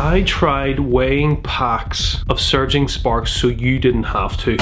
I tried weighing packs of Surging Sparks so you didn't have to.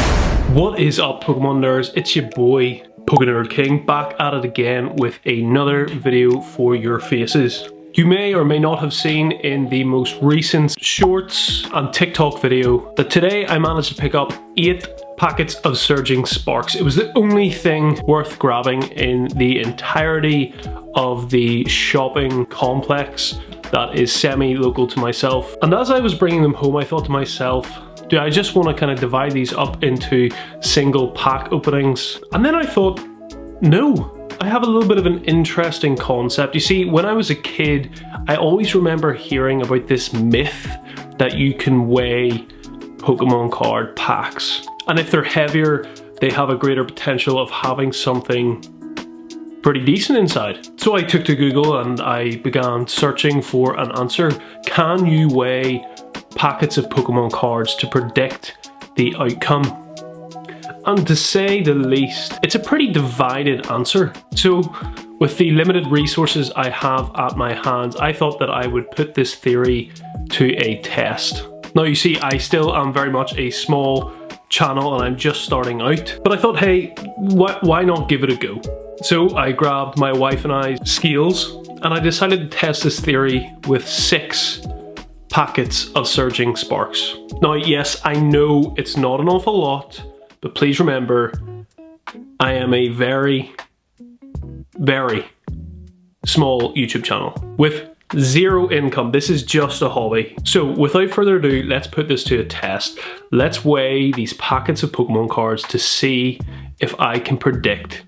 What is up, Pokemon nerds? It's your boy, Pokenerd King, back at it again with another video for your faces. You may or may not have seen in the most recent Shorts and TikTok video that today I managed to pick up 8 packets of Surging Sparks. It was the only thing worth grabbing in the entirety of the shopping complex that is semi-local to myself. And as I was bringing them home, I thought to myself, do I just want to kind of divide these up into single pack openings? And then I thought, no, I have a little bit of an interesting concept. You see, when I was a kid, I always remember hearing about this myth that you can weigh Pokemon card packs. And if they're heavier, they have a greater potential of having something pretty decent inside. So I took to Google and I began searching for an answer. Can you weigh packets of Pokemon cards to predict the outcome? And to say the least, it's a pretty divided answer. So with the limited resources I have at my hands, I thought that I would put this theory to a test. Now you see, I still am very much a small channel and I'm just starting out, but I thought, hey, why not give it a go? So I grabbed my wife and I's scales and I decided to test this theory with 6 packets of Surging Sparks. Now, yes, I know it's not an awful lot, but please remember, I am a very, very small YouTube channel with 0 income. This is just a hobby. So without further ado, let's put this to a test. Let's weigh these packets of Pokemon cards to see if I can predict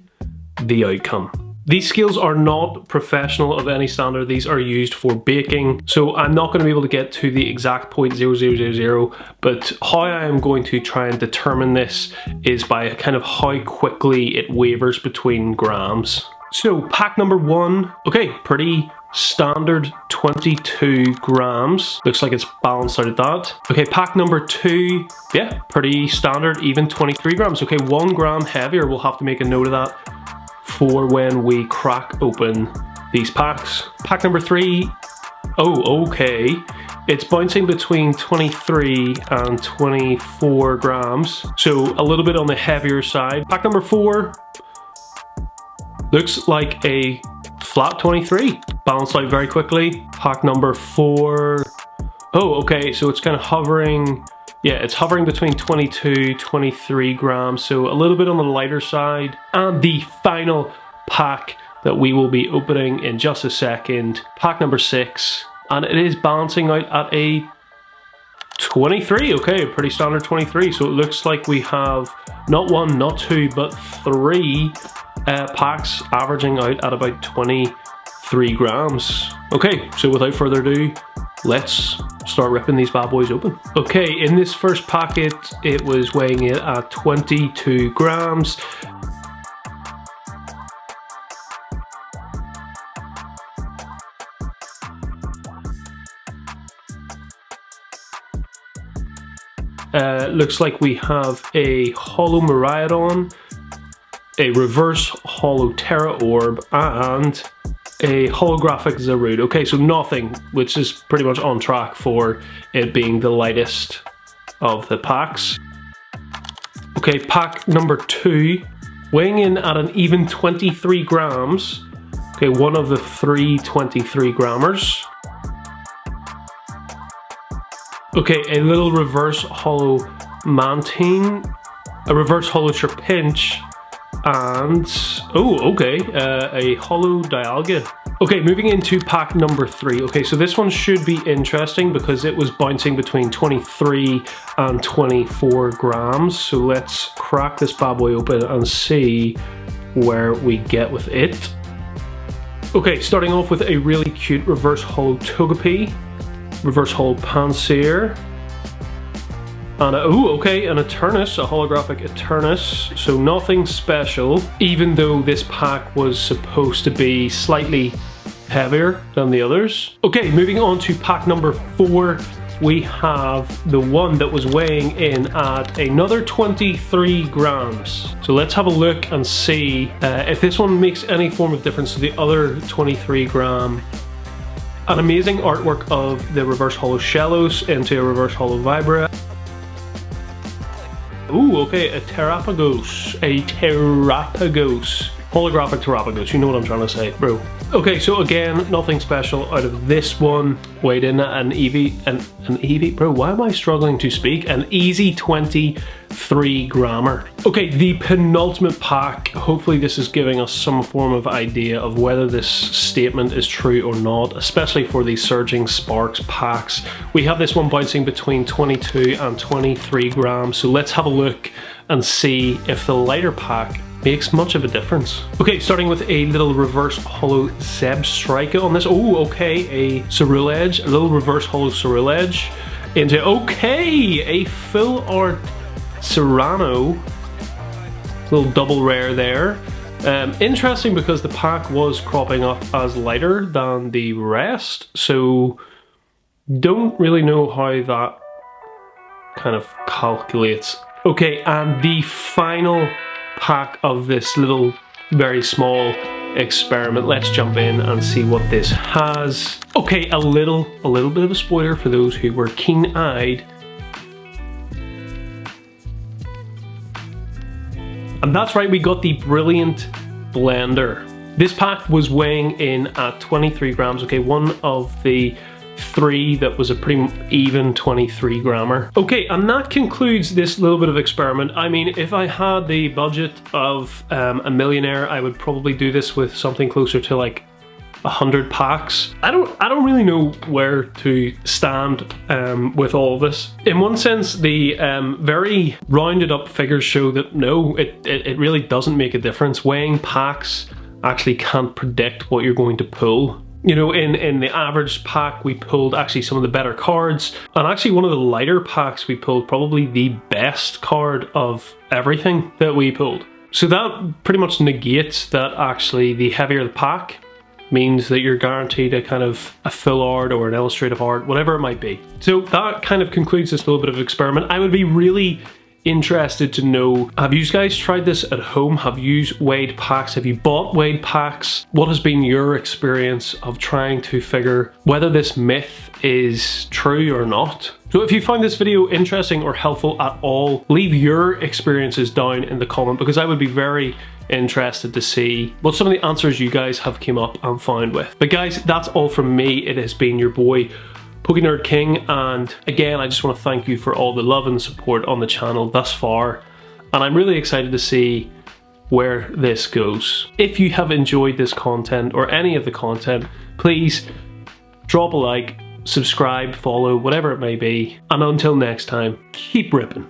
the outcome. These scales are not professional of any standard. These are used for baking, so I'm not going to be able to get to the exact 0.0000, but how I am going to try and determine this is by kind of how quickly it wavers between grams. So pack number 1, okay, pretty standard 22 grams. Looks like it's balanced out at that. Okay, pack number 2, yeah, pretty standard, even 23 grams. Okay, 1 gram heavier. We'll have to make a note of that for when we crack open these packs. Pack number 3, oh, okay. It's bouncing between 23 and 24 grams. So a little bit on the heavier side. Pack number 4, looks like a flat 23. Balanced out very quickly. Pack number 4, oh, okay, so it's kind of hovering. Yeah, it's hovering between 22, 23 grams, so a little bit on the lighter side. And the final pack that we will be opening in just a second, pack number 6, and it is balancing out at a 23, okay, a pretty standard 23. So it looks like we have not 1, not 2, but 3 packs averaging out at about 23 grams. Okay, so without further ado, let's start ripping these bad boys open. Okay, in this first packet, it was weighing it at 22 grams. Looks like we have a Holo Miraidon, a Reverse Holo Terra Orb, and a holographic Zarude. Okay, so nothing, which is pretty much on track for it being the lightest of the packs. Okay, pack number 2, weighing in at an even 23 grams. Okay, one of the 3 23 grammers. Okay, a little Reverse Holo Mantine, a Reverse Holo Trapinch, and oh, okay, a Holo Dialga. Okay, moving into pack number 3. Okay, so this one should be interesting because it was bouncing between 23 and 24 grams. So let's crack this bad boy open and see where we get with it. Okay, starting off with a really cute Reverse Holo Togepi, Reverse Holo Pansear, and an Eternus, a holographic Eternus, so nothing special, even though this pack was supposed to be slightly heavier than the others. Okay, moving on to pack number 4, we have the one that was weighing in at another 23 grams. So let's have a look and see if this one makes any form of difference to the other 23 gram An amazing artwork of the reverse hollow Shellos into a reverse hollow Vibra. Ooh, okay, a Terrapagos. Holographic Terrapagos, you know what I'm trying to say, bro. Okay, so again, nothing special out of this one. Weighed in at an EV, bro, why am I struggling to speak? An easy 23 grammer. Okay, the penultimate pack. Hopefully this is giving us some form of idea of whether this statement is true or not, especially for these Surging Sparks packs. We have this one bouncing between 22 and 23 grams, so let's have a look and see if the lighter pack makes much of a difference. Okay, starting with a little reverse hollow Zeb Striker on this. Oh, okay, a Cerule Edge, a little reverse hollow Cerule Edge into, okay, a full art Serrano. Little double rare there. Interesting because the pack was cropping up as lighter than the rest, so don't really know how that kind of calculates. Okay, and the final pack of this little very small experiment. Let's jump in and see what this has. Okay, a little bit of a spoiler for those who were keen-eyed. And that's right, we got the Brilliant Blender. This pack was weighing in at 23 grams. Okay, one of the three that was a pretty even 23 grammer. Okay, and that concludes this little bit of experiment. I mean, if I had the budget of a millionaire, I would probably do this with something closer to like 100 packs. I don't really know where to stand with all of this. In one sense, the very rounded up figures show that no, it really doesn't make a difference. Weighing packs actually can't predict what you're going to pull. You know, in the average pack, we pulled actually some of the better cards, and actually one of the lighter packs we pulled probably the best card of everything that we pulled. So that pretty much negates that actually the heavier the pack means that you're guaranteed a kind of a full art or an illustrative art, whatever it might be. So that kind of concludes this little bit of experiment. I would be really interested to know, have you guys tried this at home? Have you weighed packs? Have you bought weighed packs? What has been your experience of trying to figure whether this myth is true or not? So if you find this video interesting or helpful at all, leave your experiences down in the comment, because I would be very interested to see what some of the answers you guys have came up and found with. But guys, that's all from me. It has been your boy Nerd King, and again, I just want to thank you for all the love and support on the channel thus far, and I'm really excited to see where this goes. If you have enjoyed this content or any of the content, please drop a like, subscribe, follow, whatever it may be, and until next time, keep ripping.